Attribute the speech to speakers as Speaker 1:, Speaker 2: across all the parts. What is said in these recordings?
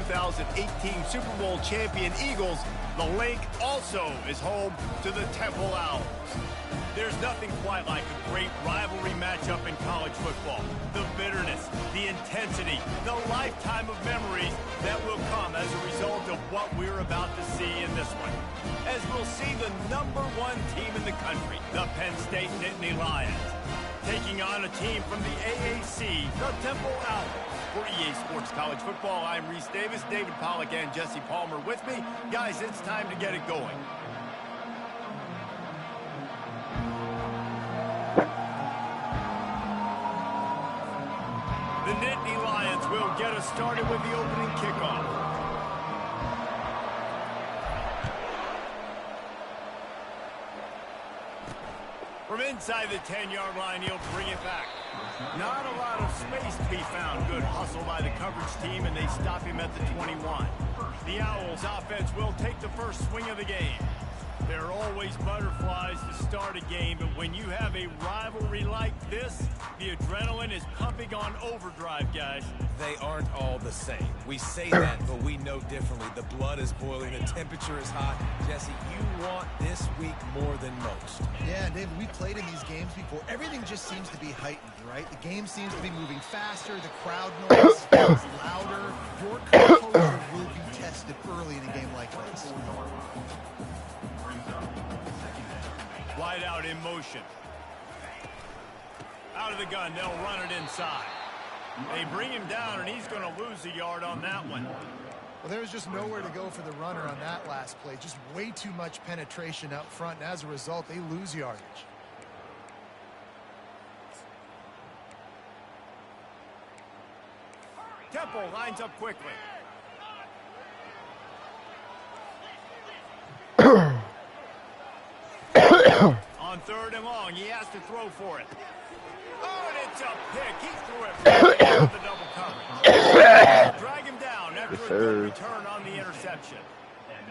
Speaker 1: 2018 Super Bowl champion Eagles, the Link also is home to the Temple Owls. There's nothing quite like a great rivalry matchup in college football. The bitterness, the intensity, the lifetime of memories that will come as a result of what we're about to see in this one. As we'll see the #1 team in the country, the Penn State Nittany Lions, taking on a team from the AAC, the Temple Owls. For EA Sports College Football, I'm Reese Davis, David Pollack, and Jesse Palmer with me. Guys, it's time to get it going. The Nittany Lions will get us started with the opening kickoff. From inside the 10-yard line, he'll bring it back. Not a lot of space to be found. Good hustle by the coverage team, and they stop him at the 21. The Owls offense will take the first swing of the game. There are always butterflies to start a game, but when you have a rivalry like this, the adrenaline is pumping on overdrive, guys.
Speaker 2: They aren't all the same. We say that, but we know differently. The blood is boiling, the temperature is hot. Jesse, you want this week more than most.
Speaker 3: Yeah, David, we played in these games before. Everything just seems to be heightened, right? The game seems to be moving faster. The crowd noise is louder. Your composure will be tested early in a game like this.
Speaker 1: Wide out in motion. Out of the gun, they'll run it inside. They bring him down, and he's going to lose a yard on that one.
Speaker 3: Well, there was just nowhere to go for the runner on that last play. Just way too much penetration up front, and as a result, they lose yardage.
Speaker 1: Temple lines up quickly. On 3rd and long, he has to throw for it. Oh, and it's a pick. He threw it right over the double coverage. Drag him down after a good return on the interception.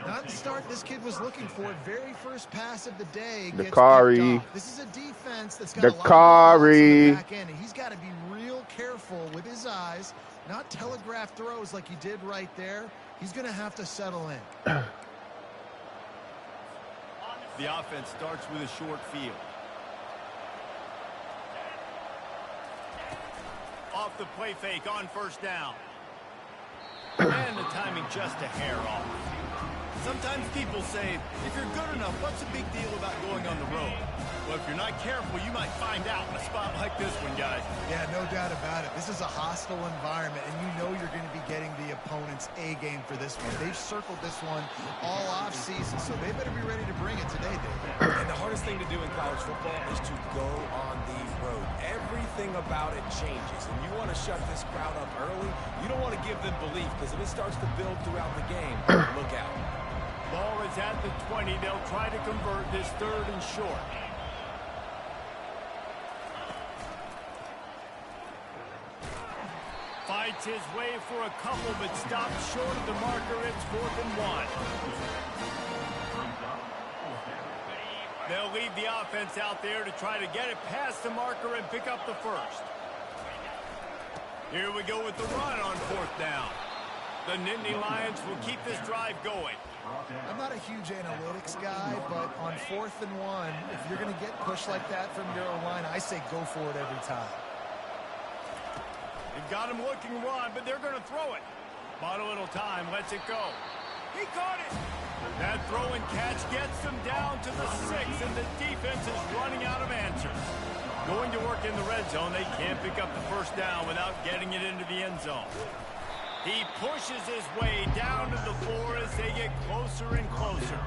Speaker 3: Not the start this kid was looking for. Very first pass of the day.
Speaker 4: Ncaa.
Speaker 3: This is a defense that's got a lot of balls on the back end, and he's got to be real careful with his eyes, not telegraph throws like he did right there. He's going to have to settle in.
Speaker 1: The offense starts with a short field. Off the play fake on 1st down. And the timing just a hair off. Sometimes people say, if you're good enough, what's the big deal about going on the road? Well, if you're not careful, you might find out in a spot like this one, guys.
Speaker 3: Yeah, no doubt about it. This is a hostile environment, and you know you're going to be getting the opponent's A game for this one. They've circled this one all off-season, so they better be ready to bring it today, David.
Speaker 2: And the hardest thing to do in college football is to go on the road. Everything about it changes, and you want to shut this crowd up early. You don't want to give them belief, because if it starts to build throughout the game, look out.
Speaker 1: Ball is at the 20. They'll try to convert this 3rd and short. Fights his way for a couple, but stops short of the marker. It's 4th and 1. They'll leave the offense out there to try to get it past the marker and pick up the 1st. Here we go with the run on 4th down. The Nittany Lions will keep this drive going.
Speaker 3: I'm not a huge analytics guy, but on 4th and 1, if you're going to get pushed like that from your own line, I say go for it every time.
Speaker 1: They've got him looking run, but they're going to throw it. Bought a little time, lets it go. He caught it. That throw and catch gets them down to the 6, and the defense is running out of answers. Going to work in the red zone, they can't pick up the 1st down without getting it into the end zone. He pushes his way down to the floor as they get closer and closer.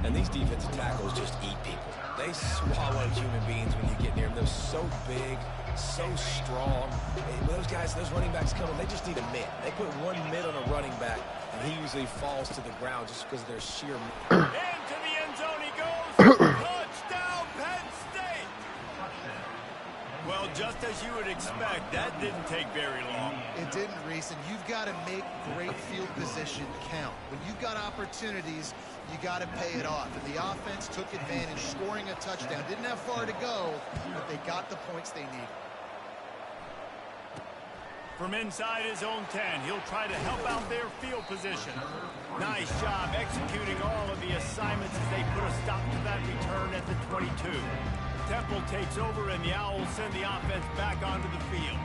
Speaker 2: And these defensive tackles just eat people. They swallow human beings when you get near them. They're so big, so strong. And those guys, those running backs come in, they just need a mid. They put one mid on a running back, and he usually falls to the ground just because of their sheer...
Speaker 1: Into the end zone he goes. Touchdown, Penn State. Well, just as you would expect, that didn't take very long.
Speaker 3: It didn't, Reese, and you've got to make great field position count. When you've got opportunities, you got to pay it off. And the offense took advantage, scoring a touchdown. Didn't have far to go, but they got the points they needed.
Speaker 1: From inside his own 10, he'll try to help out their field position. Nice job executing all of the assignments as they put a stop to that return at the 22. Temple takes over, and the Owls send the offense back onto the field.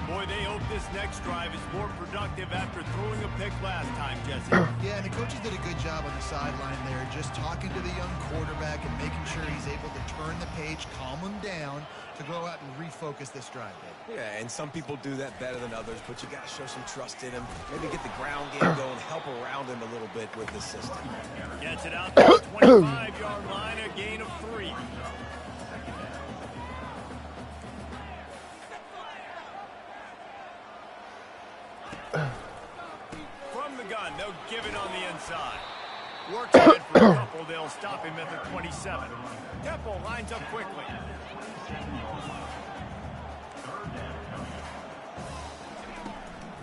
Speaker 1: Boy, they hope this next drive is more productive after throwing a pick last time, Jesse.
Speaker 3: Yeah, and the coaches did a good job on the sideline there, just talking to the young quarterback and making sure he's able to turn the page, calm him down, to go out and refocus this drive.
Speaker 2: Yeah, and some people do that better than others, but you got to show some trust in him. Maybe get the ground game going, help around him a little bit with the system.
Speaker 1: Gets it out to the 25-yard line, a gain of 3. From the gun, they'll give it on the inside. Works ahead for a couple. They'll stop him at the 27. Temple lines up quickly.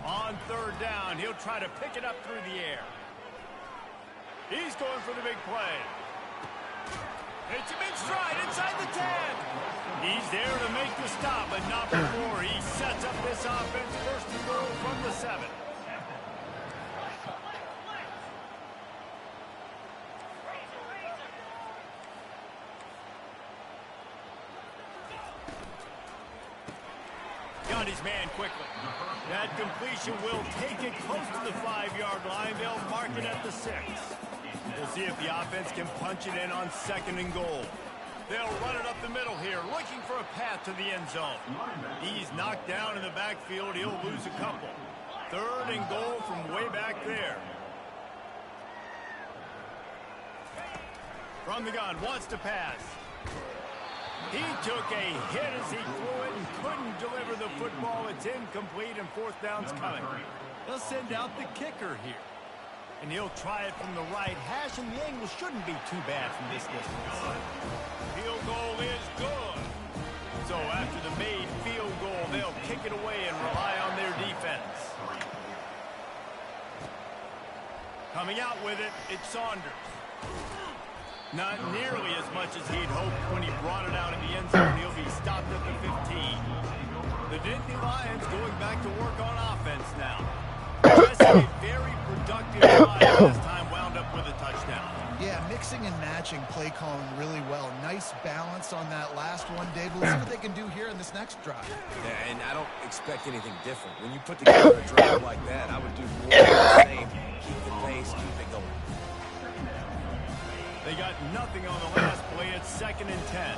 Speaker 1: On third down, he'll try to pick it up through the air. He's going for the big play. Hits him in stride inside the 10. He's there to make the stop, but not before he sets up this offense first and goal from the 7. Got his man quickly. That completion will take it close to the 5-yard line. They'll mark it at the 6. We'll see if the offense can punch it in on 2nd and goal. They'll run it up the middle here, looking for a path to the end zone. He's knocked down in the backfield. He'll lose a couple. 3rd and goal from way back there. From the gun, wants to pass. He took a hit as he threw it and couldn't deliver the football. It's incomplete, and 4th down's coming. They'll send out the kicker here. And he'll try it from the right hash, and the angle shouldn't be too bad from this distance. Field goal is good. So after the made field goal, they'll kick it away and rely on their defense. Coming out with it, it's Saunders. Not nearly as much as he'd hoped when he brought it out in the end zone. He'll be stopped at the 15. The Nittany Lions going back to work on offense now. Just a very productive drive last time, wound up with a touchdown.
Speaker 3: Yeah, mixing and matching play calling really well. Nice balance on that last one, Dave. Let's see what they can do here in this next drive.
Speaker 2: Yeah, and I don't expect anything different. When you put together a drive like that, I would do more of the same. Keep the pace, keep it going.
Speaker 1: They got nothing on the last play. It's 2nd and 10.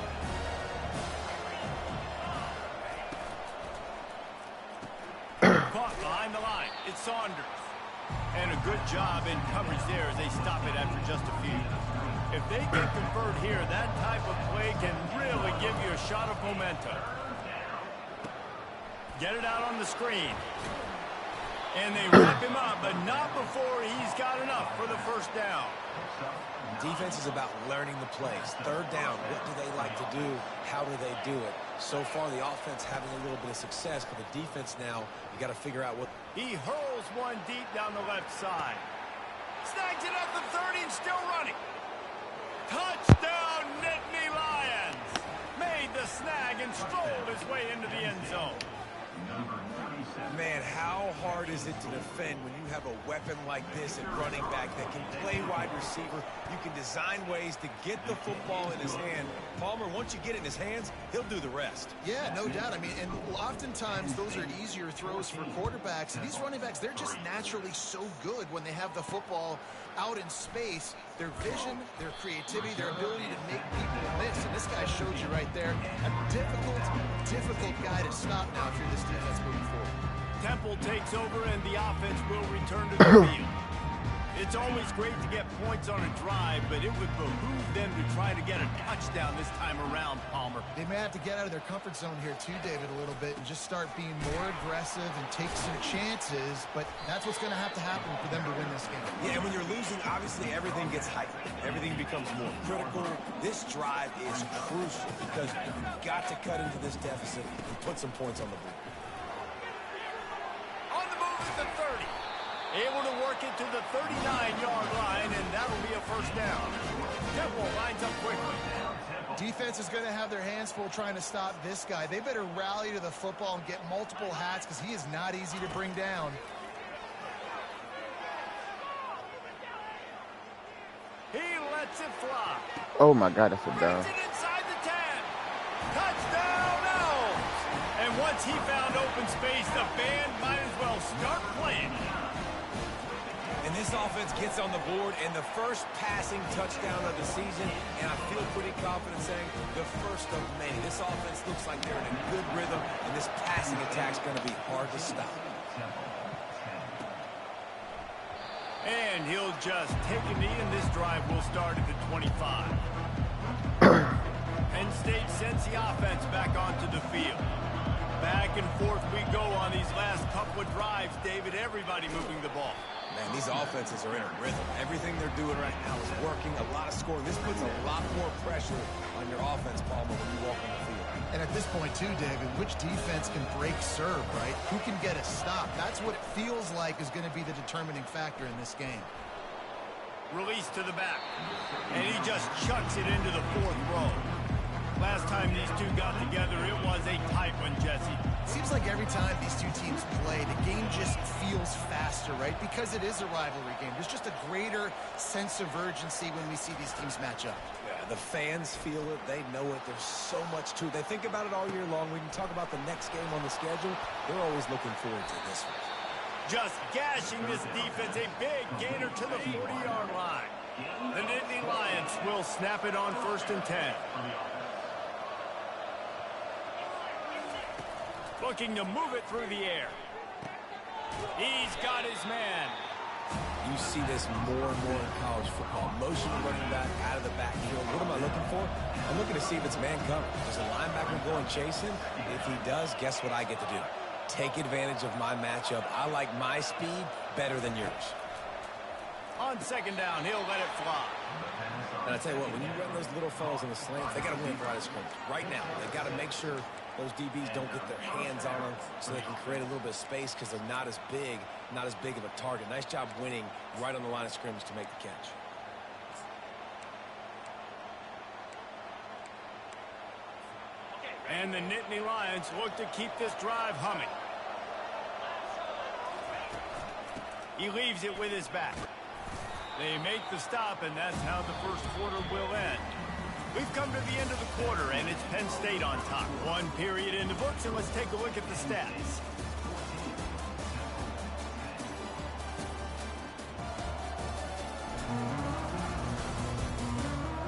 Speaker 1: Caught behind the line. It's Saunders. And a good job in coverage there as they stop it after just a few. If they can convert here, that type of play can really give you a shot of momentum. Get it out on the screen. And they wrap him up, but not before he's got enough for the 1st down.
Speaker 2: Defense is about learning the plays. 3rd down, what do they like to do? How do they do it? So far, the offense having a little bit of success, but the defense now, you got to figure out what.
Speaker 1: He hurls one deep down the left side. Snags it at the 30 and still running. Touchdown, Nittany Lions. Made the snag and strolled his way into the end zone.
Speaker 2: Man, how hard is it to defend when you have a weapon like this at running back that can play wide receiver? You can design ways to get the football in his hand. Palmer, once you get it in his hands, he'll do the rest.
Speaker 3: Yeah, no doubt. I mean, and oftentimes those are easier throws for quarterbacks. And these running backs, they're just naturally so good when they have the football out in space. Their vision, their creativity, their ability to make people miss. And this guy showed you right there. A difficult guy to stop now if you're this defense moving forward.
Speaker 1: Temple takes over, and the offense will return to the field. It's always great to get points on a drive, but it would behoove them to try to get a touchdown this time around, Palmer.
Speaker 3: They may have to get out of their comfort zone here too, David, a little bit and just start being more aggressive and take some chances, but that's what's going to happen for them to win this game.
Speaker 2: Yeah, and when you're losing, obviously everything gets heightened. Everything becomes more critical. This drive is crucial because you've got to cut into this deficit and put some points on the board.
Speaker 1: On the move at the 30. Able to work it to the 39-yard line, and that'll be a 1st down. Temple lines up quickly.
Speaker 3: Defense is going to have their hands full trying to stop this guy. They better rally to the football and get multiple hats because he is not easy to bring down.
Speaker 1: He lets it fly.
Speaker 4: Oh my God, that's a down.
Speaker 1: Inside the 10. Touchdown, Elves. And once he found open space, the band might as well start playing.
Speaker 2: And this offense gets on the board and the first passing touchdown of the season, and I feel pretty confident saying the first of many. This offense looks like they're in a good rhythm, and this passing attack's going to be hard to stop.
Speaker 1: And he'll just take a knee, and this drive will start at the 25. Penn State sends the offense back onto the field. Back and forth we go on these last couple of drives, David. Everybody moving the ball.
Speaker 2: Man, these offenses are in a rhythm. Everything they're doing right now is working. A lot of scoring. This puts a lot more pressure on your offense, Palmer, when you walk on the field.
Speaker 3: And at this point, too, David, which defense can break serve, right? Who can get a stop? That's what it feels like is going to be the determining factor in this game.
Speaker 1: Release to the back. And he just chucks it into the fourth row. Last time these two got together, it was a tight one, Jesse.
Speaker 3: Seems like every time these two teams play, the game just feels faster, right? Because it is a rivalry game. There's just a greater sense of urgency when we see these teams match up.
Speaker 2: Yeah, the fans feel it. They know it. There's so much to it. They think about it all year long. We can talk about the next game on the schedule. They're always looking forward to this one.
Speaker 1: Just gashing this defense. A big gainer to the 40-yard line. The Nittany Lions will snap it on 1st and 10. Looking to move it through the air. He's got his man.
Speaker 2: You see this more and more in college football. Motion running back out of the backfield. What am I looking for? I'm looking to see if it's man cover. Does a linebacker go and chase him? If he does, guess what I get to do? Take advantage of my matchup. I like my speed better than yours.
Speaker 1: On 2nd down, he'll let it fly.
Speaker 2: And I tell you what, when you run those little fellas in the slants, they got to win right of scrimmage. Right now, they got to make sure those DBs don't get their hands on them so they can create a little bit of space because they're not as big of a target. Nice job winning right on the line of scrimmage to make the catch.
Speaker 1: And the Nittany Lions look to keep this drive humming. He leaves it with his back. They make the stop, and that's how the first quarter will end. We've come to the end of the quarter, and it's Penn State on top. One period in the books, and let's take a look at the stats.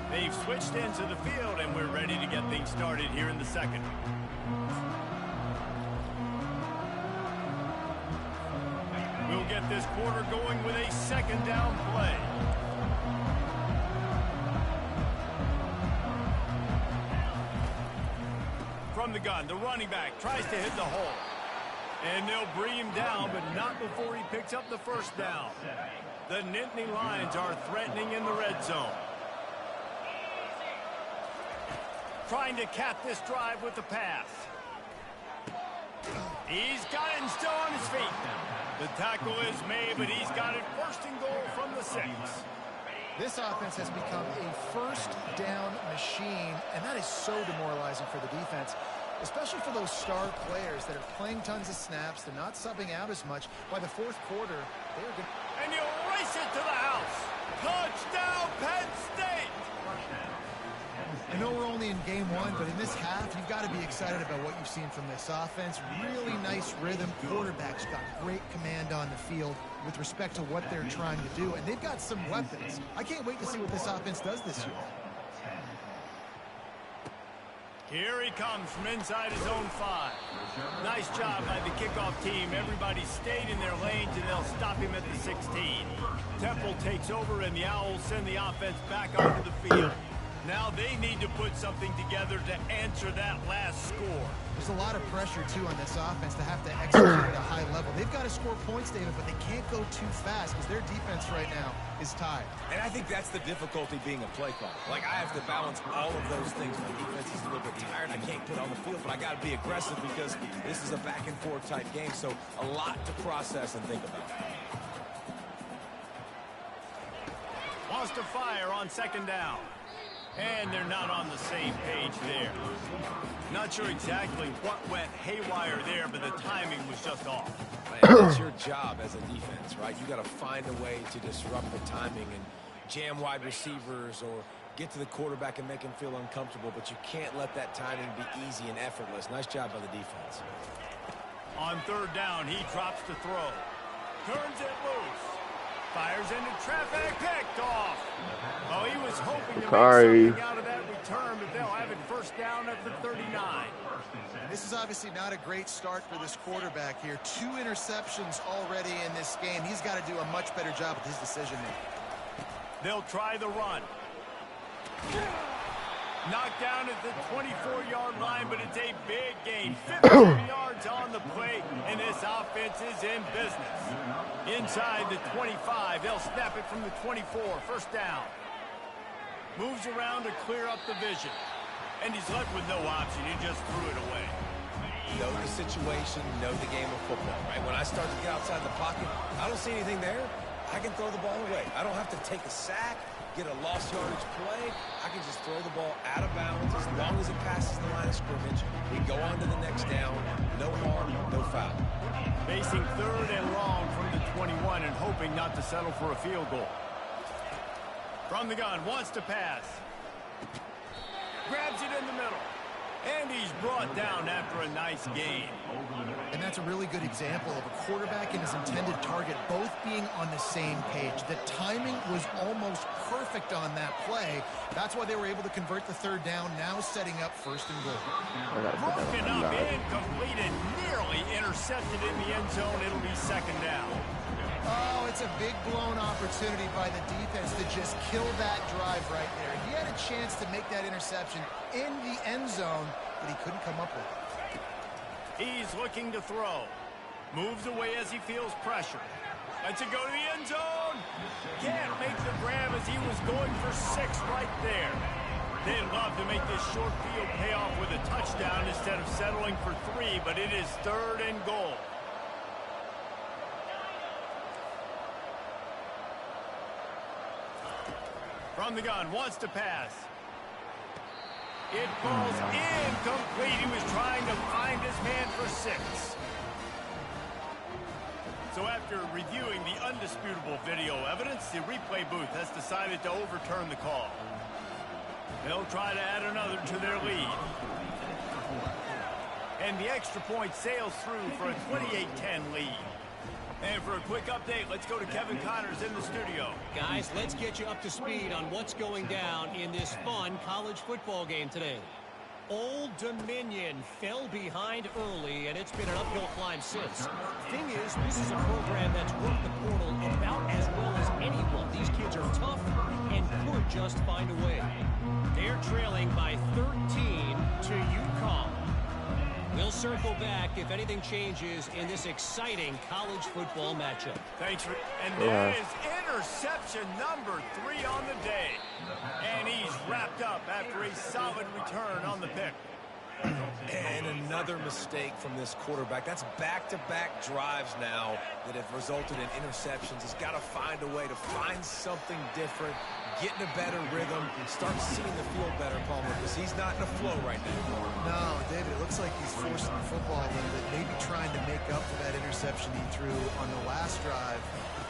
Speaker 1: They've switched into the field, and we're ready to get things started here in the second. We'll get this quarter going with a 2nd down play. From the gun, the running back tries to hit the hole. And they'll bring him down, but not before he picks up the 1st down. The Nittany Lions are threatening in the red zone. Trying to cap this drive with the pass. He's got it and still on his feet. The tackle is made, but he's got it 1st and goal from the 6.
Speaker 3: This offense has become a 1st down machine, and that is so demoralizing for the defense, especially for those star players that are playing tons of snaps. They're not subbing out as much. By the 4th quarter, they're going to...
Speaker 1: And you race it to the house. Touchdown, Penn State!
Speaker 3: I know we're only in game 1, but in this half, you've got to be excited about what you've seen from this offense. Really nice rhythm. Quarterback's got great command on the field with respect to what they're trying to do, and they've got some weapons. I can't wait to see what this offense does this year.
Speaker 1: Here he comes from inside his own 5. Nice job by the kickoff team. Everybody stayed in their lanes, and they'll stop him at the 16. Temple takes over, and the Owls send the offense back onto the field. Now they need to put something together to answer that last score.
Speaker 3: There's a lot of pressure, too, on this offense to have to execute at a high level. They've got to score points, David, but they can't go too fast because their defense right now is tied.
Speaker 2: And I think that's the difficulty being a play caller. Like, I have to balance all of those things. My defense is a little bit tired. I can't put on the field, but I got to be aggressive because this is a back-and-forth type game, so a lot to process and think about.
Speaker 1: Wants to fire on 2nd down. And they're not on the same page there. Not sure exactly what went haywire there, but the timing was just off.
Speaker 2: That's your job as a defense, right? You got to find a way to disrupt the timing and jam wide receivers or get to the quarterback and make him feel uncomfortable, but you can't let that timing be easy and effortless. Nice job by the defense.
Speaker 1: On third down, he drops to throw. Turns it loose. Fires into traffic, picked off. Oh, he was hoping to make something out of that return, but they'll have it first down at the 39.
Speaker 3: This is obviously not a great start for this quarterback here. 2 interceptions already in this game. He's got to do a much better job with his decision-making.
Speaker 1: They'll try the run. Knocked down at the 24-yard line, but it's a big gain. 15 yards on the play, and this offense is in business. Inside the 25, they'll snap it from the 24. First down. Moves around to clear up the vision. And he's left with no option. He just threw it away.
Speaker 2: Know the situation, know the game of football, right? When I start to get outside the pocket, I don't see anything there. I can throw the ball away. I don't have to take a sack, get a lost yardage play. I can just throw the ball out of bounds as long as it passes the line of scrimmage. We go on to the next down. No harm, no foul.
Speaker 1: Facing third and long from the 21 and hoping not to settle for a field goal. From the gun, wants to pass. Grabs it in the middle. And he's brought down after a nice gain.
Speaker 3: And that's a really good example of a quarterback and his intended target both being on the same page. The timing was almost perfect on that play. That's why they were able to convert the third down, now setting up first and goal.
Speaker 1: Broken up, incomplete, and nearly intercepted in the end zone. It'll be second down.
Speaker 3: Oh, it's a big blown opportunity by the defense to just kill that drive right there. He had a chance to make that interception in the end zone, but he couldn't come up with it.
Speaker 1: He's looking to throw. Moves away as he feels pressure. Lets it go to the end zone. Can't make the grab as he was going for 6 right there. They'd love to make this short field pay off with a touchdown instead of settling for 3, but it is third and goal. From the gun, wants to pass. It falls incomplete. He was trying to find his man for 6. So after reviewing the undisputable video evidence, the replay booth has decided to overturn the call. They'll try to add another to their lead. And the extra point sails through for a 28-10 lead. And for a quick update, let's go to Kevin Connors in the studio.
Speaker 5: Guys, let's get you up to speed on what's going down in this fun college football game today. Old Dominion fell behind early, and it's been an uphill climb since. Thing is, this is a program that's worked the portal about as well as anyone. These kids are tough and could just find a way. They're trailing by 13 to Ncaa. We'll circle back if anything changes in this exciting college football matchup.
Speaker 1: Thanks for... And there is interception number 3 on the day. And he's wrapped up after a solid return on the pick.
Speaker 2: And another mistake from this quarterback. That's back-to-back drives now that have resulted in interceptions. He's got to find a way to find something different, get in a better rhythm, and start seeing the field better, Palmer, because he's not in a flow right now.
Speaker 3: No, David, it looks like he's forcing the football a little bit, maybe trying to make up for that interception he threw on the last drive.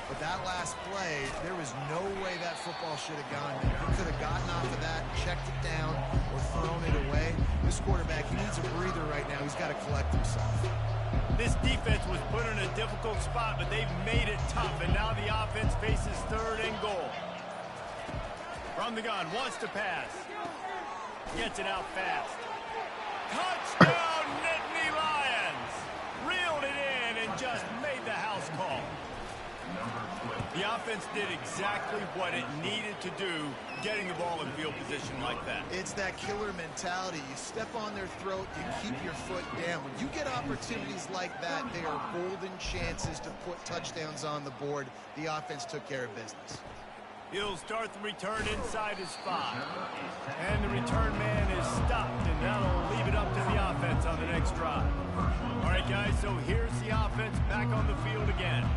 Speaker 3: But that last play, there was no way that football should have gone there. He could have gotten off of that, checked it down, or thrown it away. This quarterback, he needs a breather right now. He's got to collect himself.
Speaker 1: This defense was put in a difficult spot, but they've made it tough, and now the offense faces third and goal. From the gun, wants to pass. Gets it out fast. Touchdown, Nittany Lions! Reeled it in and just made the house call. The offense did exactly what it needed to do, getting the ball in field position like that.
Speaker 3: It's that killer mentality. You step on their throat, you keep your foot down. When you get opportunities like that, they are golden chances to put touchdowns on the board. The offense took care of business.
Speaker 1: He'll start the return inside his 5. And the return man is stopped, and that'll leave it up to the offense on the next drive. All right, guys, so here's the offense back on the field again.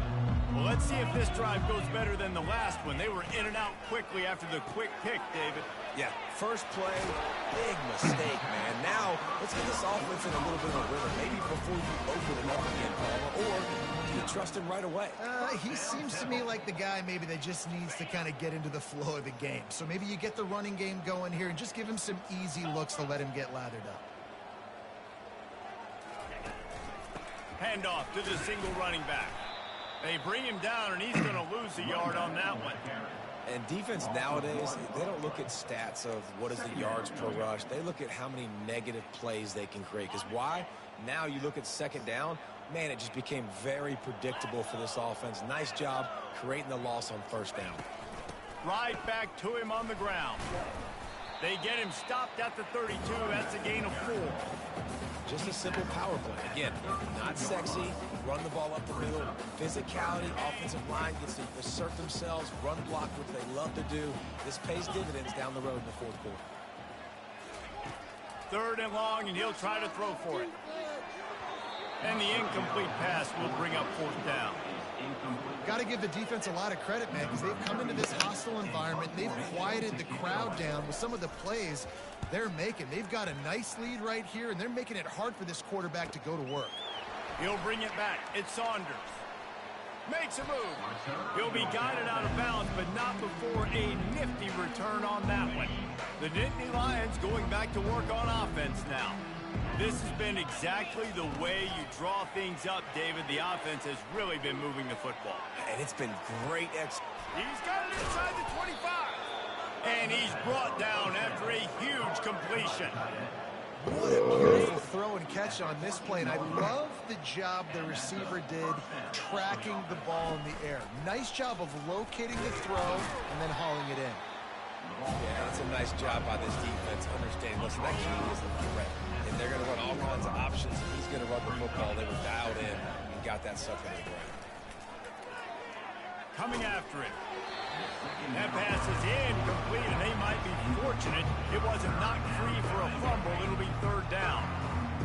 Speaker 1: Well, let's see if this drive goes better than the last one. They were in and out quickly after the quick pick, David.
Speaker 2: Yeah, first play, big mistake, man. Now, let's get this offense in a little bit of a rhythm. Maybe before you open it up again, Palmer, or do you trust him right away?
Speaker 3: He seems to me like the guy maybe that just needs to kind of get into the flow of the game. So maybe you get the running game going here and just give him some easy looks to let him get lathered up.
Speaker 1: Handoff to the single running back. They bring him down, and he's going to lose a yard on that one.
Speaker 2: And defense nowadays, they don't look at stats of what is the yards per rush. They look at how many negative plays they can create. Because why? Now you look at second down, man, it just became very predictable for this offense. Nice job creating the loss on first down.
Speaker 1: Right back to him on the ground. They get him stopped at the 32. That's a gain of 4.
Speaker 2: Just a simple power play. Again, not sexy, run the ball up the middle, physicality, offensive line gets to assert themselves, run block, which they love to do. This pays dividends down the road in the fourth quarter.
Speaker 1: 3rd and long, and he'll try to throw for it. And the incomplete pass will bring up 4th down.
Speaker 3: Got to give the defense a lot of credit, man, because they've come into this hostile environment. They've quieted the crowd down with some of the plays they're making. They've got a nice lead right here, and they're making it hard for this quarterback to go to work.
Speaker 1: He'll bring it back. It's Saunders. Makes a move. He'll be guided out of bounds, but not before a nifty return on that one. The Nittany Lions going back to work on offense now. This has been exactly the way you draw things up, David. The offense has really been moving the football.
Speaker 2: And it's been great
Speaker 1: He's got it inside the 25. And he's brought down after a huge completion.
Speaker 3: What a beautiful throw and catch on this play, and I love the job the receiver did tracking the ball in the air. Nice job of locating the throw and then hauling it in.
Speaker 2: Yeah, it's a nice job by this defense. Understanding, listen, that key is a threat. And they're going to run all kinds of options. He's going to run the football. They were dialed in and got that sucker to the ground.
Speaker 1: Coming after it. That pass is incomplete, and they might be fortunate it wasn't knocked free for a fumble. It'll be 3rd down.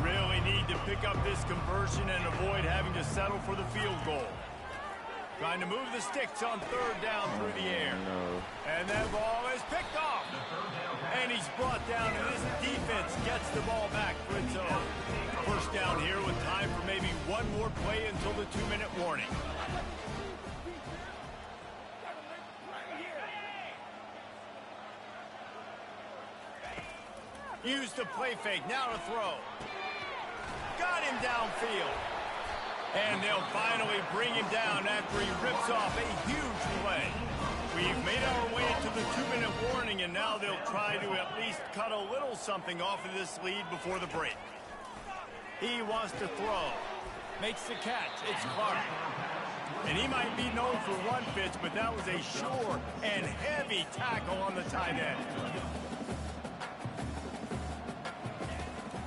Speaker 1: Really need to pick up this conversion and avoid having to settle for the field goal. Trying to move the sticks on 3rd down through the air. And that ball is picked off. And he's brought down, and his defense gets the ball back for its own. First down here with time for maybe one more play until the 2-minute warning. Use the play fake, now to throw. Got him downfield. And they'll finally bring him down after he rips off a huge play. We've made our way to the 2-minute warning, and now they'll try to at least cut a little something off of this lead before the break. He wants to throw. Makes the catch. It's Clark. And he might be known for run fits, but that was a sure and heavy tackle on the tight end.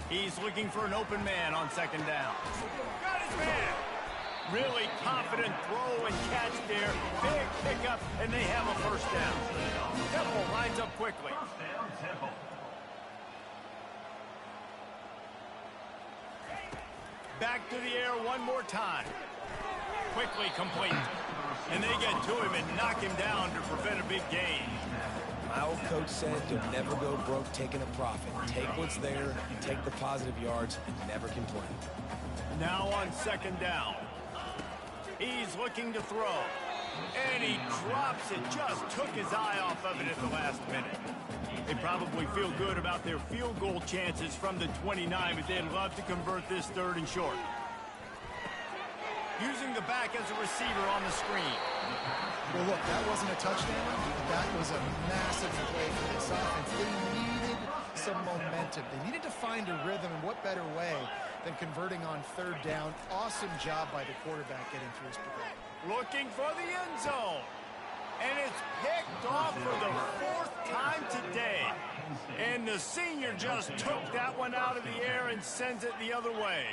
Speaker 1: He's looking for an open man on 2nd down. Got his man. Really confident throw and catch there. Big pickup, and they have a 1st down. Temple lines up quickly. Back to the air one more time. Quickly complete. And they get to him and knock him down to prevent a big gain.
Speaker 2: My old coach said, you'll never go broke taking a profit. Take what's there, take the positive yards, and never complain.
Speaker 1: Now on 2nd down. He's looking to throw. And he drops it. Just took his eye off of it at the last minute. They probably feel good about their field goal chances from the 29, but they'd love to convert this 3rd and short. Using the back as a receiver on the screen.
Speaker 3: Well, look, that wasn't a touchdown. That was a massive play for this offense. They needed some momentum. They needed to find a rhythm, and what better way than converting on 3rd down. Awesome job by the quarterback getting through his progression.
Speaker 1: Looking for the end zone. And it's picked off for the 4th time today. And the senior just took that one out of the air and sends it the other way.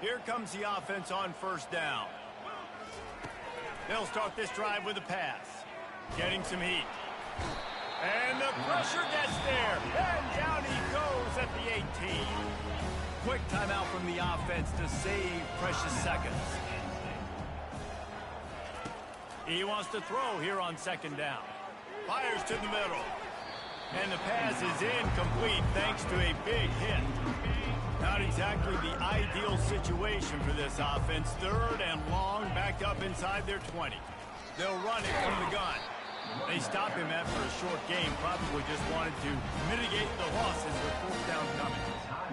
Speaker 1: Here comes the offense on 1st down. They'll start this drive with a pass. Getting some heat. And the pressure gets there. And down he goes at the 18. Quick timeout from the offense to save precious seconds. He wants to throw here on second down. Fires to the middle. And the pass is incomplete thanks to a big hit. Not exactly the ideal situation for this offense. Third and long, backed up inside their 20. They'll run it from the gun. They stop him after a short game. Probably just wanted to mitigate the losses with fourth down coming.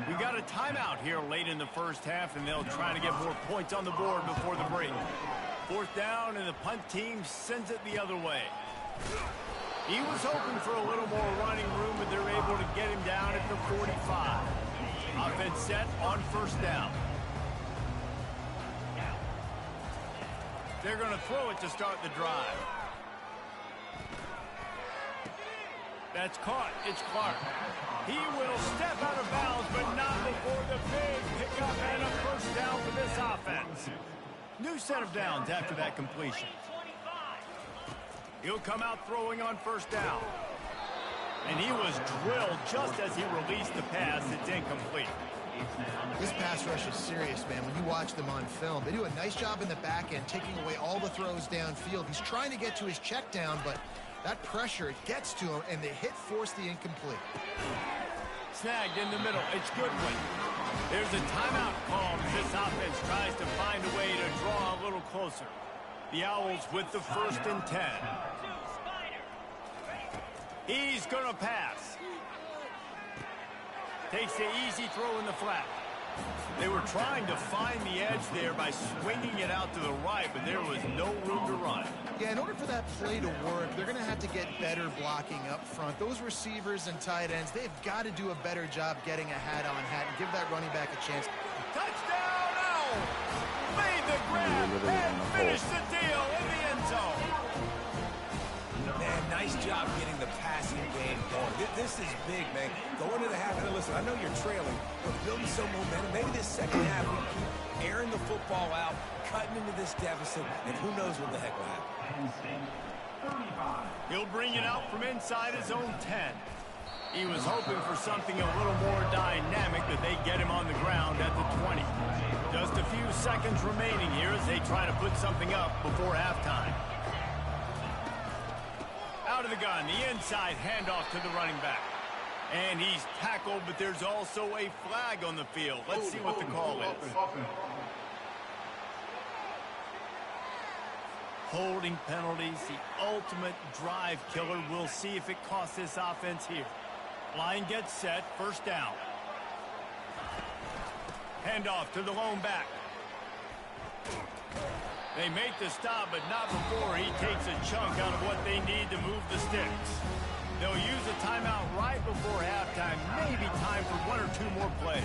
Speaker 1: We got a timeout here late in the first half, and they'll try to get more points on the board before the break. Fourth down, and the punt team sends it the other way. He was hoping for a little more running room, but they're able to get him down at the 45. Offense set on first down. They're going to throw it to start the drive. That's caught. It's Clark. He will step out of bounds, but not before the big pickup and a first down for this offense. New set of downs after that completion. He'll come out throwing on first down. And he was drilled just as he released the pass. It's incomplete.
Speaker 3: This pass rush is serious, man. When you watch them on film, they do a nice job in the back end, taking away all the throws downfield. He's trying to get to his check down, but that pressure, it gets to him, and the hit forced the incomplete.
Speaker 1: Snagged in the middle. It's Goodwin. There's a timeout call as this offense tries to find a way to draw a little closer. The Owls with the 1st and 10. He's going to pass. Takes the easy throw in the flat. They were trying to find the edge there by swinging it out to the right, but there was no room to run.
Speaker 3: Yeah, in order for that play to work, they're going to have to get better blocking up front. Those receivers and tight ends, they've got to do a better job getting a hat-on-hat and give that running back a chance.
Speaker 1: Touchdown, Owl! Made the grab and finished the deal in the end zone.
Speaker 2: Man, nice job getting the passing game going. This is big, man. Going to the half, and listen, I know you're trailing, but building some momentum. Maybe this second half we keep airing the football out, cutting into this deficit, and who knows what the heck will happen.
Speaker 1: He'll bring it out from inside his own 10. He was hoping for something a little more dynamic, but they get him on the ground at the 20. Just a few seconds remaining here as they try to put something up before halftime. Out of the gun, the inside handoff to the running back. And he's tackled, but there's also a flag on the field. Let's see what the call is. Holding penalties, the ultimate drive killer. We'll see if it costs this offense here. Line gets set, first down. Handoff to the lone back. They make the stop, but not before he takes a chunk out of what they need to move the sticks. They'll use a timeout right before halftime. Maybe time for 1 or 2 more plays.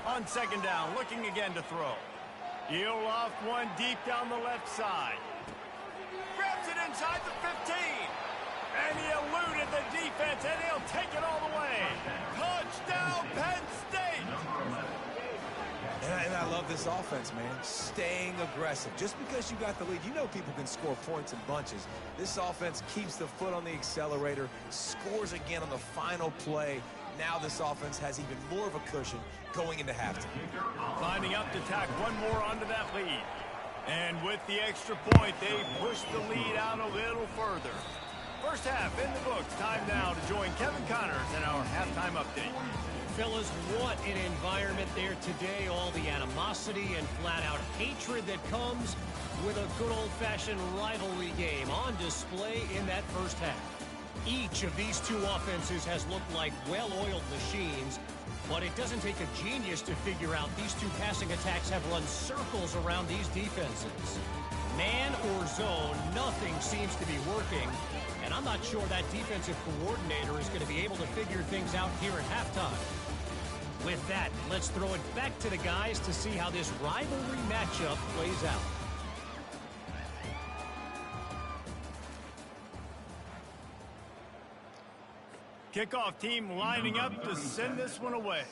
Speaker 1: On second down, looking again to throw. He'll off one deep down the left side. Grabs it inside the 15. And he eluded the defense, and he'll take it all the way. Touchdown, Penn State!
Speaker 2: And I love this offense, man. Staying aggressive. Just because you got the lead, you know people can score points in bunches. This offense keeps the foot on the accelerator, scores again on the final play. Now this offense has even more of a cushion going into halftime.
Speaker 1: Lining up to tack one more onto that lead. And with the extra point, they push the lead out a little further. First half in the books. Time now to join Kevin Connors in our halftime update.
Speaker 5: Fellas, what an environment there today. All the animosity and flat-out hatred that comes with a good old-fashioned rivalry game on display in that first half. Each of these two offenses has looked like well-oiled machines, but it doesn't take a genius to figure out these two passing attacks have run circles around these defenses. Man or zone, nothing seems to be working, and I'm not sure that defensive coordinator is going to be able to figure things out here at halftime. With that, let's throw it back to the guys to see how this rivalry matchup plays out.
Speaker 1: Kickoff team lining up to send this one away.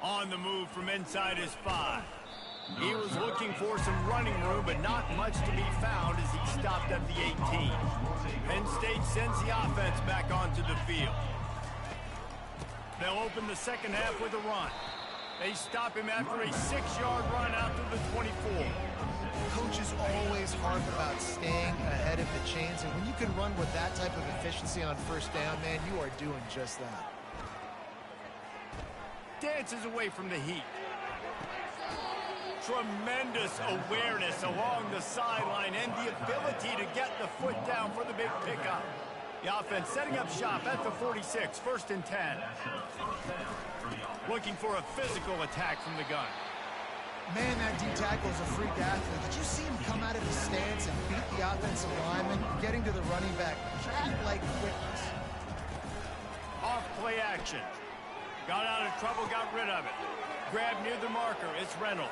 Speaker 1: On the move from inside his 5. He was looking for some running room, but not much to be found as he stopped at the 18. Penn State sends the offense back onto the field. They'll open the second half with a run. They stop him after a 6-yard run out to the 24.
Speaker 3: Coaches always harp about staying ahead of the chains, and when you can run with that type of efficiency on first down, man, you are doing just that.
Speaker 1: Dances away from the heat. Tremendous awareness along the sideline and the ability to get the foot down for the big pickup. The offense setting up shop at the 46, 1st and 10. Looking for a physical attack from the gun.
Speaker 3: Man, that D tackle is a freak athlete. Did you see him come out of his stance and beat the offensive lineman, getting to the running back, cat-like quickness?
Speaker 1: Off play action. Got out of trouble, got rid of it. Grabbed near the marker, it's Reynolds.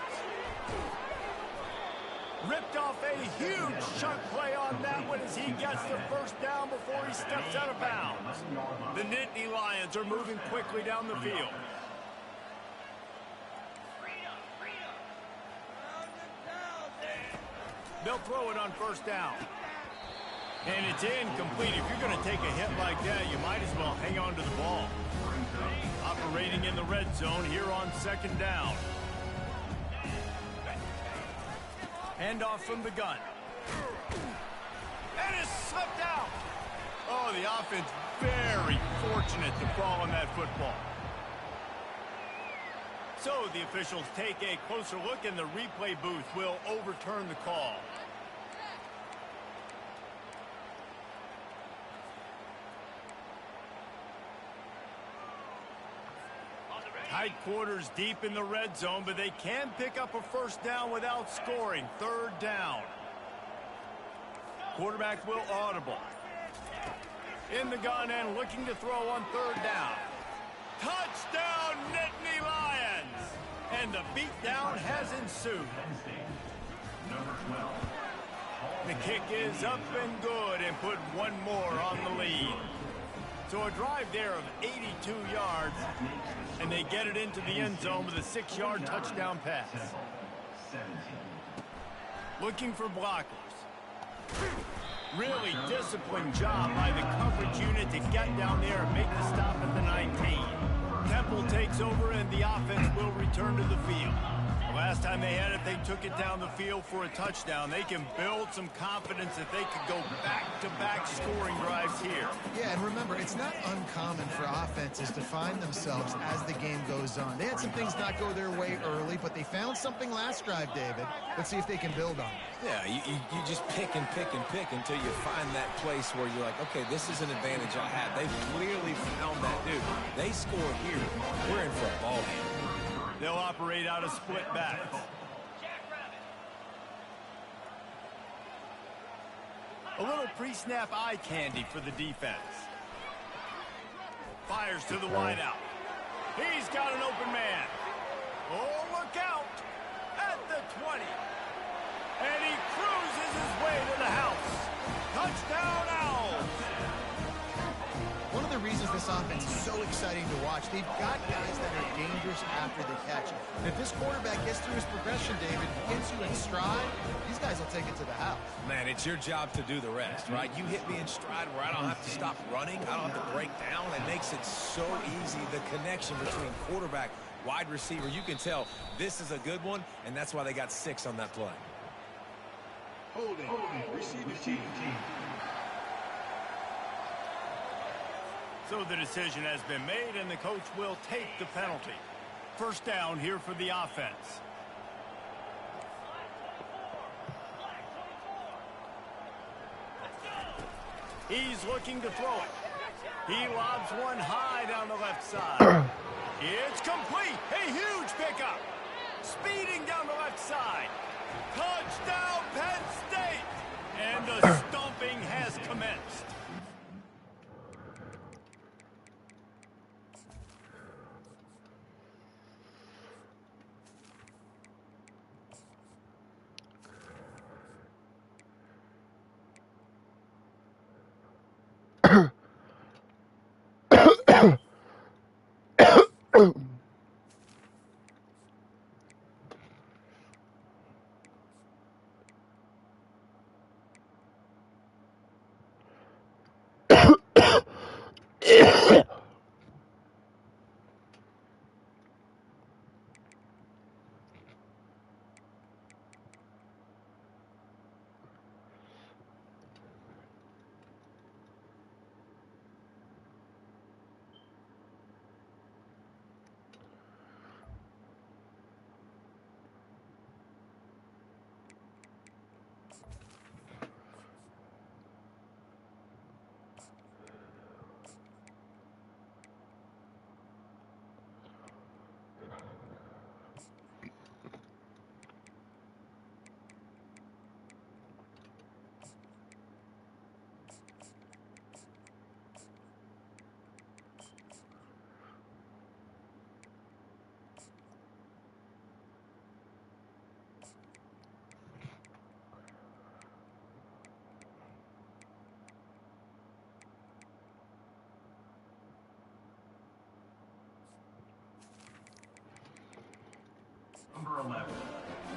Speaker 1: Ripped off a huge chunk play on that one as he gets the first down before he steps out of bounds. The Nittany Lions are moving quickly down the field. They'll throw it on first down. And it's incomplete. If you're going to take a hit like that, you might as well hang on to the ball. Operating in the red zone here on 2nd down. Handoff from the gun. And it's slipped out. Oh, the offense very fortunate to fall on that football. So the officials take a closer look, and the replay booth will overturn the call. Tight quarters deep in the red zone, but they can pick up a first down without scoring. 3rd down. Quarterback will audible. In the gun and looking to throw on 3rd down. Touchdown, Nittany Lions! And the beatdown has ensued. The kick is up and good and put one more on the lead. So a drive there of 82 yards, and they get it into the end zone with a 6-yard touchdown pass. Looking for blockers. Really disciplined job by the coverage unit to get down there and make the stop at the 19. Temple takes over, and the offense will return to the field. The last time they had it, they took it down the field for a touchdown. They can build some confidence that they could go back-to-back scoring drives here.
Speaker 3: Yeah, and remember, it's not uncommon for offenses to find themselves as the game goes on. They had some things not go their way early, but they found something last drive, David. Let's see if they can build on it.
Speaker 2: Yeah, you just pick and pick and pick until you find that place where you're like, okay, this is an advantage I have. They've clearly found that, dude. They score here. We're in for a ball game.
Speaker 1: They'll operate out of split backs. A little pre-snap eye candy for the defense. Fires to the wideout. He's got an open man. Oh, look out! At the 20. And he cruises his way to the house. Touchdown, Owls!
Speaker 3: One of the reasons this offense is so exciting to watch, they've got guys that are dangerous after the catch. And if this quarterback gets through his progression, David, gets you in stride, these guys will take it to the house.
Speaker 2: Man, it's your job to do the rest, right? You hit me in stride where I don't have to stop running. I don't have to break down. It makes it so easy, the connection between quarterback, wide receiver. You can tell this is a good one, and that's why they got 6 on that play.
Speaker 6: Holding. Receiver team.
Speaker 1: So the decision has been made, and the coach will take the penalty. First down here for the offense. He's looking to throw it. He lobs one high down the left side. It's complete. A huge pickup. Speeding down the left side. Touchdown, Penn State. And the stomping has commenced.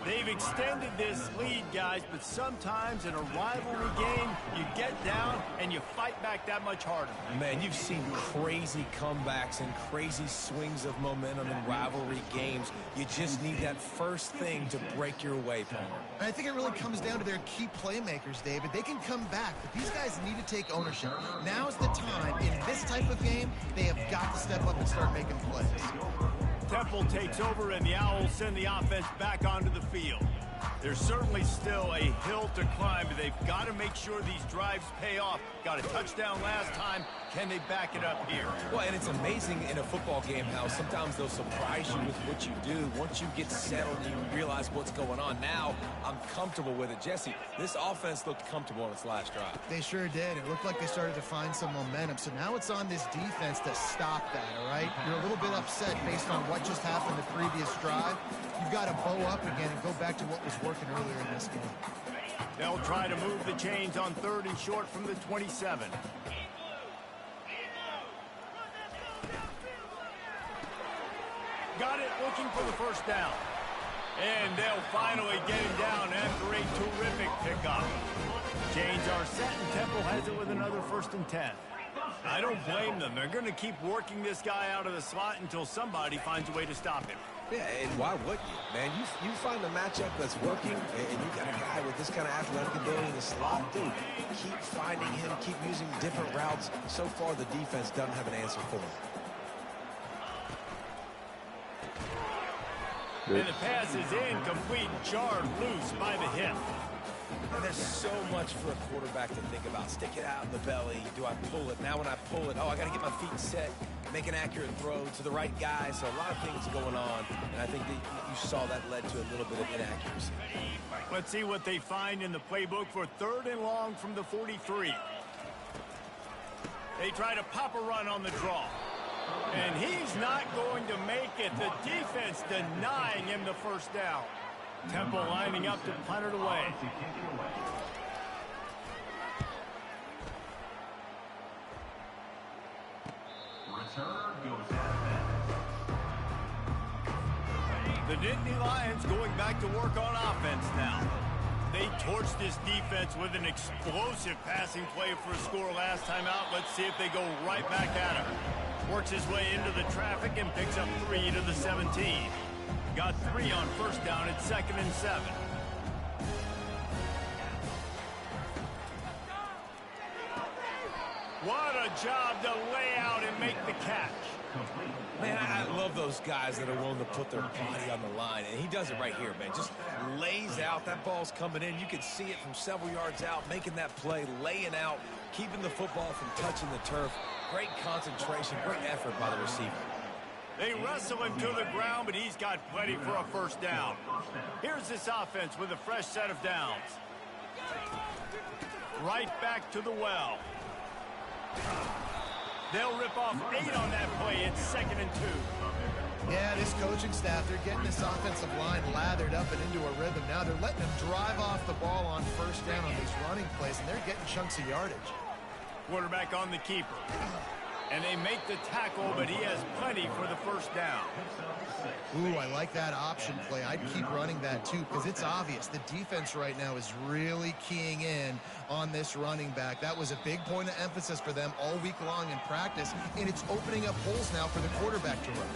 Speaker 1: They've extended this lead, guys, but sometimes in a rivalry game, you get down and you fight back that much harder.
Speaker 2: Man, you've seen crazy comebacks and crazy swings of momentum in rivalry games. You just need that first thing to break your way, Palmer.
Speaker 3: And I think it really comes down to their key playmakers, David. They can come back, but these guys need to take ownership. Now's the time. In this type of game, they have got to step up and start making plays.
Speaker 1: Temple takes over, and the Owls send the offense back onto the field. There's certainly still a hill to climb, but they've got to make sure these drives pay off. Got a touchdown last time. Can they back it up here?
Speaker 2: Well, and it's amazing in a football game how sometimes they'll surprise you with what you do. Once you get settled and you realize what's going on, now I'm comfortable with it. Jesse, this offense looked comfortable on its last drive.
Speaker 3: They sure did. It looked like they started to find some momentum. So now it's on this defense to stop that, all right? You're a little bit upset based on what just happened the previous drive. You've got to bow up again and go back to what was working earlier in this game.
Speaker 1: They'll try to move the chains on 3rd and short from the 27. Got it, looking for the first down. And they'll finally get him down after a terrific pickup. Chains are set, and Temple has it with another 1st and 10. I don't blame them. They're going to keep working this guy out of the slot until somebody finds a way to stop him.
Speaker 2: Yeah, and why wouldn't you, man? You find a matchup that's working, and you got a guy with this kind of athletic ability in the slot, dude. Keep finding him, keep using different routes. So far, the defense doesn't have an answer for him.
Speaker 1: And the pass is incomplete, jarred loose by the hip.
Speaker 2: And there's so much for a quarterback to think about. Stick it out in the belly. Do I pull it? Now when I pull it, oh, I got to get my feet set, make an accurate throw to the right guy. So a lot of things going on, and I think that you saw that led to a little bit of inaccuracy.
Speaker 1: Let's see what they find in the playbook for 3rd and long from the 43. They try to pop a run on the draw. And he's not going to make it. The defense denying him the 1st down. Temple lining up to punt it away. The Nittany Lions going back to work on offense now. They torched this defense with an explosive passing play for a score last time out. Let's see if they go right back at him. Works his way into the traffic and picks up 3 to the 17. Got 3 on 1st down at 2nd and 7. What a job to lay out and make the catch.
Speaker 2: Man, I love those guys that are willing to put their body on the line, and he does it right here, man. Just lays out. That ball's coming in. You can see it from several yards out, making that play, laying out, keeping the football from touching the turf. Great concentration, great effort by the receiver.
Speaker 1: They wrestle him to the ground, but he's got plenty for a 1st down. Here's this offense with a fresh set of downs. Right back to the well. They'll rip off 8 on that play. It's 2nd and 2.
Speaker 3: Yeah, this coaching staff, they're getting this offensive line lathered up and into a rhythm. Now they're letting them drive off the ball on 1st down on these running plays, and they're getting chunks of yardage.
Speaker 1: Quarterback on the keeper. And they make the tackle, but he has plenty for the 1st down.
Speaker 3: Ooh, I like that option play. I'd keep running that too, because it's obvious the defense right now is really keying in on this running back. That was a big point of emphasis for them all week long in practice, and it's opening up holes now for the quarterback to run.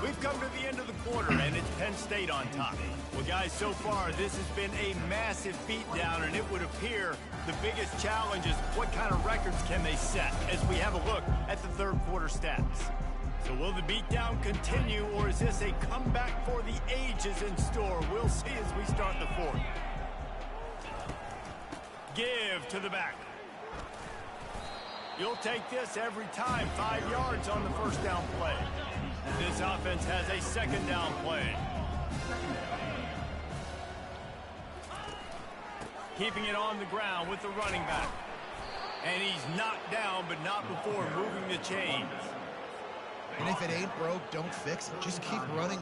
Speaker 1: We've come to the end of the quarter, and it's Penn State on top. Well, guys, so far, this has been a massive beatdown, and it would appear the biggest challenge is what kind of records can they set as we have a look at the 3rd quarter stats. So will the beatdown continue, or is this a comeback for the ages in store? We'll see as we start the 4th. Give to the back. You'll take this every time. 5 yards on the 1st down play. This offense has a 2nd down play. Keeping it on the ground with the running back. And he's knocked down, but not before moving the chains.
Speaker 3: And if it ain't broke, don't fix it. Just keep running.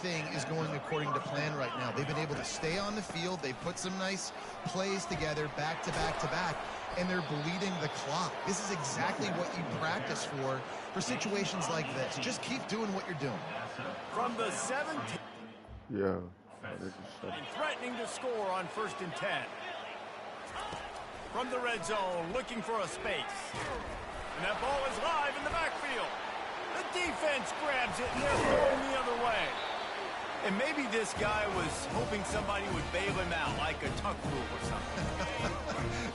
Speaker 3: everything is going according to plan right now. They've been able to stay on the field. They've put some nice plays together back to back to back, and they're bleeding the clock. This is exactly what you practice for situations like this. Just keep doing what you're doing.
Speaker 1: From the 17.
Speaker 4: Yeah.
Speaker 1: And threatening to score on 1st and 10. From the red zone, looking for a space. And that ball is live in the backfield. The defense grabs it, and they're throwing the other way. And maybe this guy was hoping somebody would bail him out, like a tuck rule or something.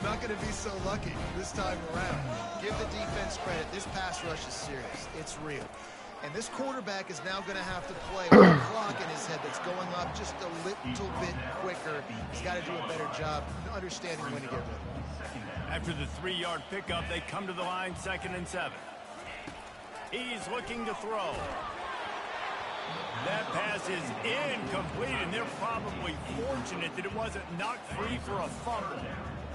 Speaker 3: Not going to be so lucky this time around. Give the defense credit. This pass rush is serious. It's real. And this quarterback is now going to have to play with a clock in his head that's going up just a little bit quicker. He's got to do a better job understanding when to get rid of it.
Speaker 1: After the 3-yard pickup, they come to the line, 2nd and 7. He's looking to throw. That pass is incomplete, and they're probably fortunate that it wasn't knocked free for a fumble.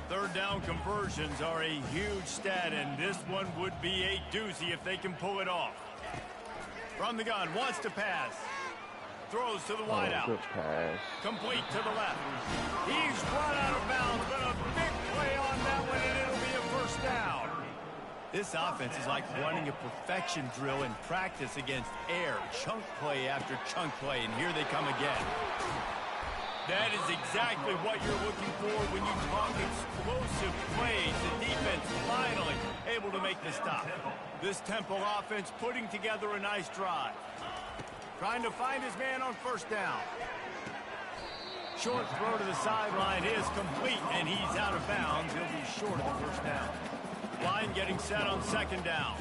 Speaker 1: 3rd down conversions are a huge stat, and this one would be a doozy if they can pull it off. From the gun, wants to pass. Throws to the wideout.
Speaker 4: Good pass.
Speaker 1: Complete to the left. He's run out of bounds, but a big play on that one, and it'll be a 1st down. This offense is like running a perfection drill in practice against air. Chunk play after chunk play, and here they come again. That is exactly what you're looking for when you talk explosive plays. The defense finally able to make the stop. This Temple offense putting together a nice drive. Trying to find his man on 1st down. Short throw to the sideline is complete, and he's out of bounds. He'll be short of the 1st down. Line getting set on 2nd down.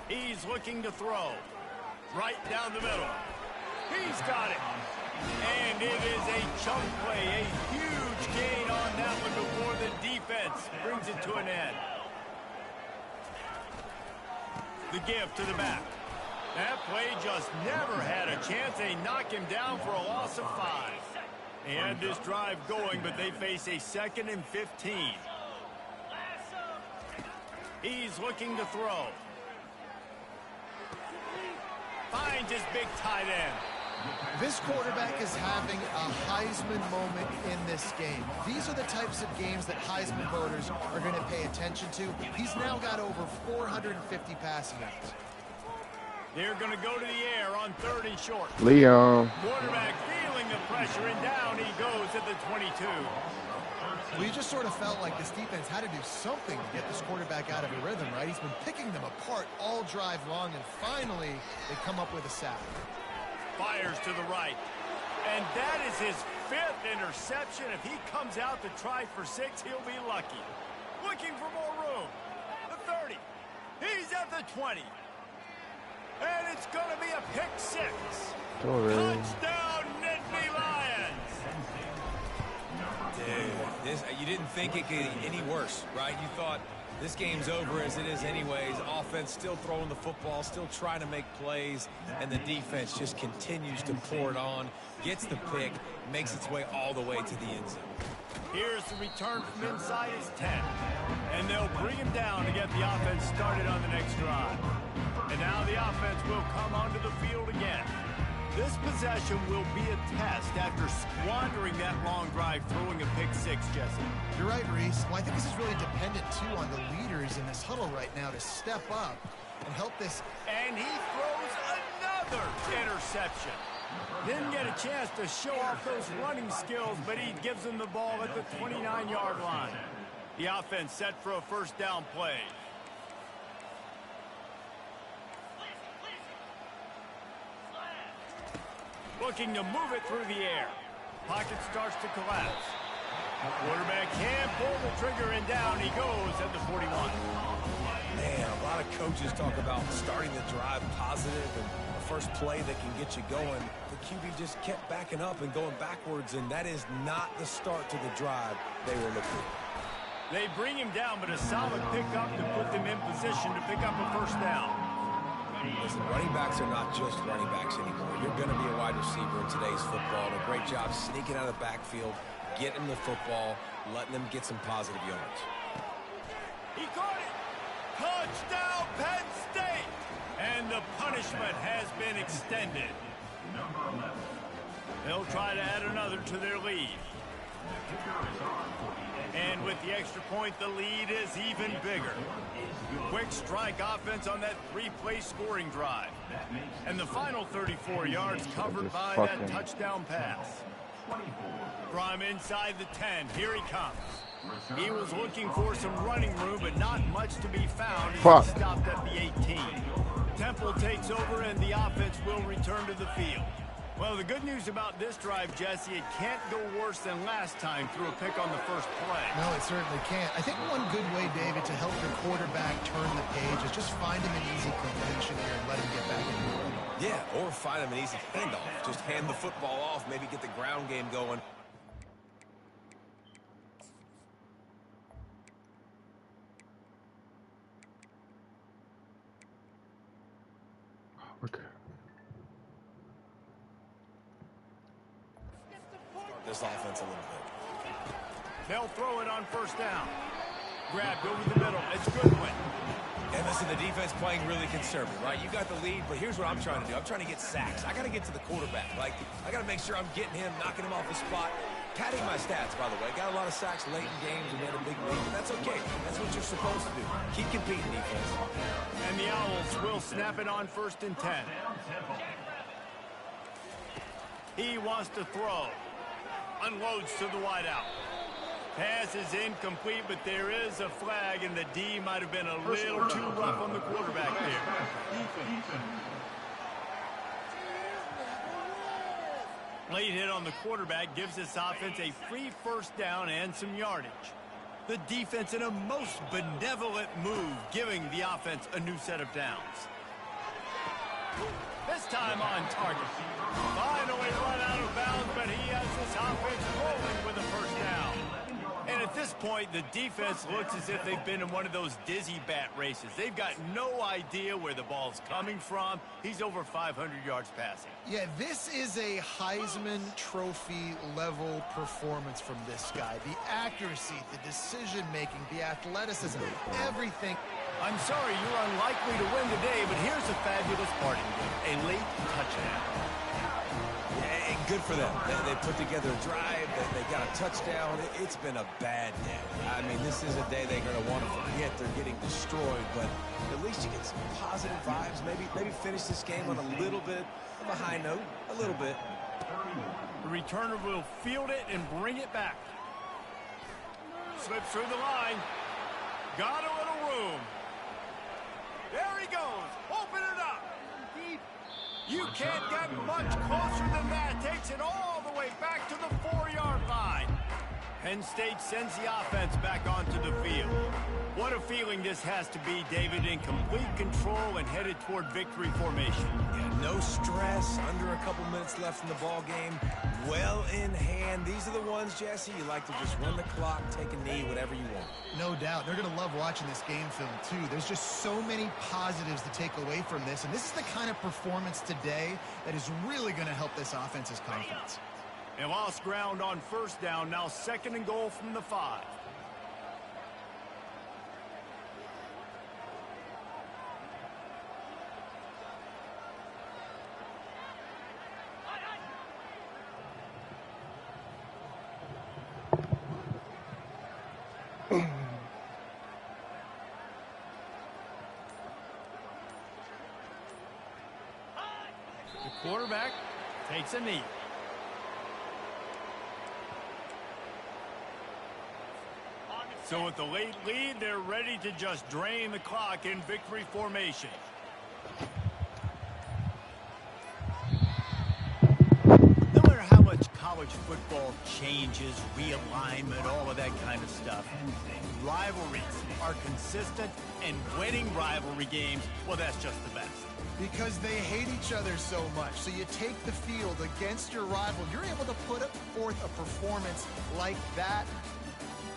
Speaker 1: He's looking to throw. Right down the middle. He's got it. And it is a chunk play. A huge gain on that one before the defense brings it to an end. The give to the back. That play just never had a chance. They knock him down for a loss of 5. And this drive going, but they face a 2nd and 15. He's looking to throw. Finds his big tight end.
Speaker 3: This quarterback is having a Heisman moment in this game. These are the types of games that Heisman voters are going to pay attention to. He's now got over 450 passing yards.
Speaker 1: They're going to go to the air on 3rd and short.
Speaker 4: Leon.
Speaker 1: Quarterback feeling the pressure, and down he goes at the 22.
Speaker 3: Well, you just sort of felt like this defense had to do something to get this quarterback out of a rhythm, right? He's been picking them apart all drive long, and finally they come up with a sack.
Speaker 1: Fires to the right. And that is his 5th interception. If he comes out to try for 6, he'll be lucky. Looking for more room. The 30. He's at the 20. And it's going to be a pick 6. Touchdown, Nittany Lions.
Speaker 2: Dude, you didn't think it could get any worse, right? You thought this game's over as it is anyways. Offense still throwing the football, still trying to make plays, and the defense just continues to pour it on, gets the pick, makes its way all the way to the end zone.
Speaker 1: Here's the return from inside his 10. And they'll bring him down to get the offense started on the next drive. And now the offense will come onto the field again. This possession will be a test after squandering that long drive, throwing a pick 6, Jesse.
Speaker 3: You're right, Reese. Well, I think this is really dependent, too, on the leaders in this huddle right now to step up and help this.
Speaker 1: And he throws another interception. Didn't get a chance to show off those running skills, but he gives them the ball at the 29-yard line. The offense set for a 1st down play. Looking to move it through the air. Pocket starts to collapse. Quarterback can't pull the trigger, and down he goes at the 41.
Speaker 2: Man, a lot of coaches talk about starting the drive positive and the first play that can get you going. The QB just kept backing up and going backwards, and that is not the start to the drive they were looking for.
Speaker 1: They bring him down, but a solid pickup to put them in position to pick up a 1st down.
Speaker 2: Listen, running backs are not just running backs anymore. You're going to be a wide receiver in today's football. And a great job sneaking out of the backfield, getting the football, letting them get some positive yards.
Speaker 1: He caught it. Touchdown, Penn State! And the punishment has been extended. They'll try to add another to their lead. And with the extra point, the lead is even bigger. Quick strike offense on that three-play scoring drive. And the final 34 yards covered by that touchdown pass. From inside the 10, here he comes. He was looking for some running room, but not much to be found. He stopped at the 18. Temple takes over, and the offense will return to the field. Well, the good news about this drive, Jesse, it can't go worse than last time through a pick on the first play.
Speaker 3: No, it certainly can't. I think one good way, David, to help your quarterback turn the page is just find him an easy completion here and let him get back into it.
Speaker 2: Yeah, or find him an easy handoff. Just hand the football off, maybe get the ground game going.
Speaker 4: Okay.
Speaker 2: This offense a little bit.
Speaker 1: They'll throw it on first down. Grabbed over the middle. It's Goodwin.
Speaker 2: And listen, the defense playing really conservative, right? You got the lead, but here's what I'm trying to do. I'm trying to get sacks. I got to get to the quarterback. Like, I got to make sure I'm getting him, knocking him off the spot. Padding my stats, by the way. Got a lot of sacks late in games and we had a big lead, but that's okay. That's what you're supposed to do. Keep competing, defense.
Speaker 1: And the Owls will snap it on 1st and 10. He wants to throw. Unloads to the wideout. Pass is incomplete, but there is a flag, and the D might have been a little too rough on the quarterback there. Late hit on the quarterback gives this offense a free first down and some yardage. The defense in a most benevolent move, giving the offense a new set of downs. This time on target. Finally run out of bounds, but he has this offense rolling with a first down. And at this point, the defense looks as if they've been in one of those dizzy bat races. They've got no idea where the ball's coming from. He's over 500 yards passing.
Speaker 3: Yeah, this is a Heisman Trophy level performance from this guy. The accuracy, the decision-making, the athleticism, everything.
Speaker 1: I'm sorry, you're unlikely to win today, but here's a fabulous parting gift, a late touchdown.
Speaker 2: Yeah, good for them. They put together a drive. They got a touchdown. It's been a bad day. I mean, this is a day they're going to want to forget. They're getting destroyed, but at least you get some positive vibes. Maybe finish this game on a little bit of a high note. A little bit.
Speaker 1: The returner will field it and bring it back. Slips through the line. Got a little room. There he goes. Open it up. You can't get much closer than that. Takes it all the way back to the 4-yard line. Penn State sends the offense back onto the field. What a feeling this has to be, David, in complete control and headed toward victory formation.
Speaker 2: Yeah, no stress, under a couple minutes left in the ball game. Well in hand. These are the ones, Jesse, you like to just run the clock, take a knee, whatever you want.
Speaker 3: No doubt. They're going to love watching this game film, too. There's just so many positives to take away from this, and this is the kind of performance today that is really going to help this offense's confidence.
Speaker 1: They lost ground on first down, now 2nd and goal from the 5. The quarterback takes a knee. So with the late lead, they're ready to just drain the clock in victory formation. No matter how much college football changes, realignment, all of that kind of stuff, rivalries are consistent, and winning rivalry games, well, that's just the best.
Speaker 3: Because they hate each other so much. So you take the field against your rival. You're able to put forth a performance like that.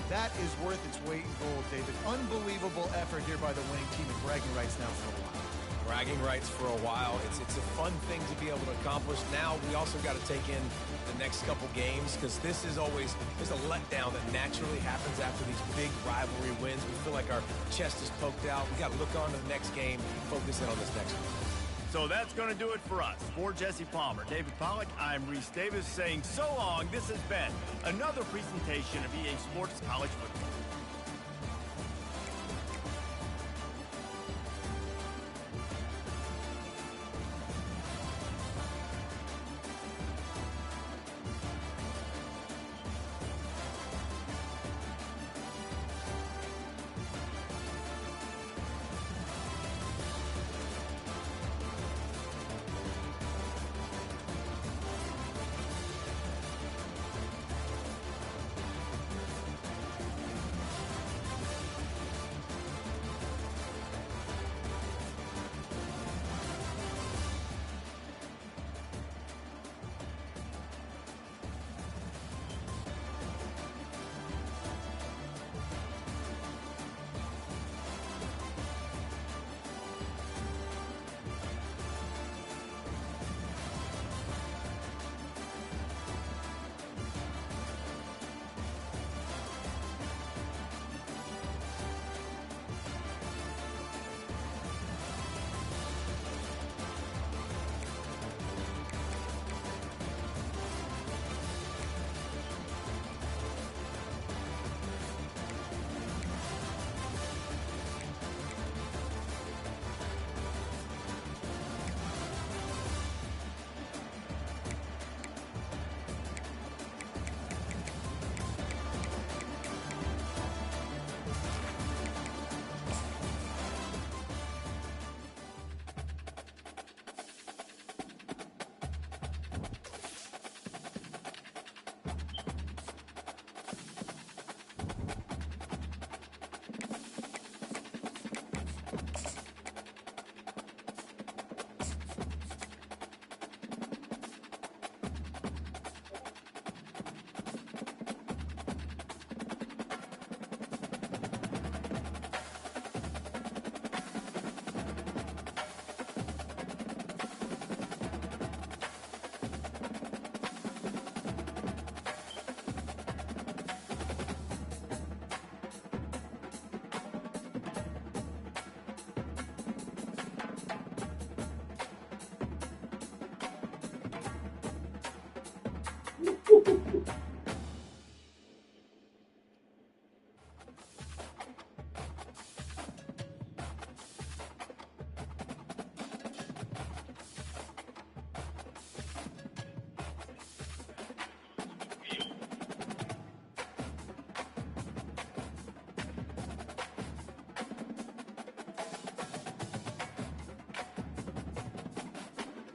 Speaker 3: That is worth its weight in gold, David. Unbelievable effort here by the winning team, and bragging rights now for a while.
Speaker 2: bragging rights for a while. It's a fun thing to be able to accomplish. Now we also got to take in the next couple games, because this is always, there's a letdown that naturally happens after these big rivalry wins. We feel like our chest is poked out. We got to look on to the next game, focus in on this next one.
Speaker 1: So that's going to do it for us. For Jesse Palmer, David Pollack, I'm Reese Davis saying so long. This has been another presentation of EA Sports College Football.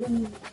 Speaker 7: Mm.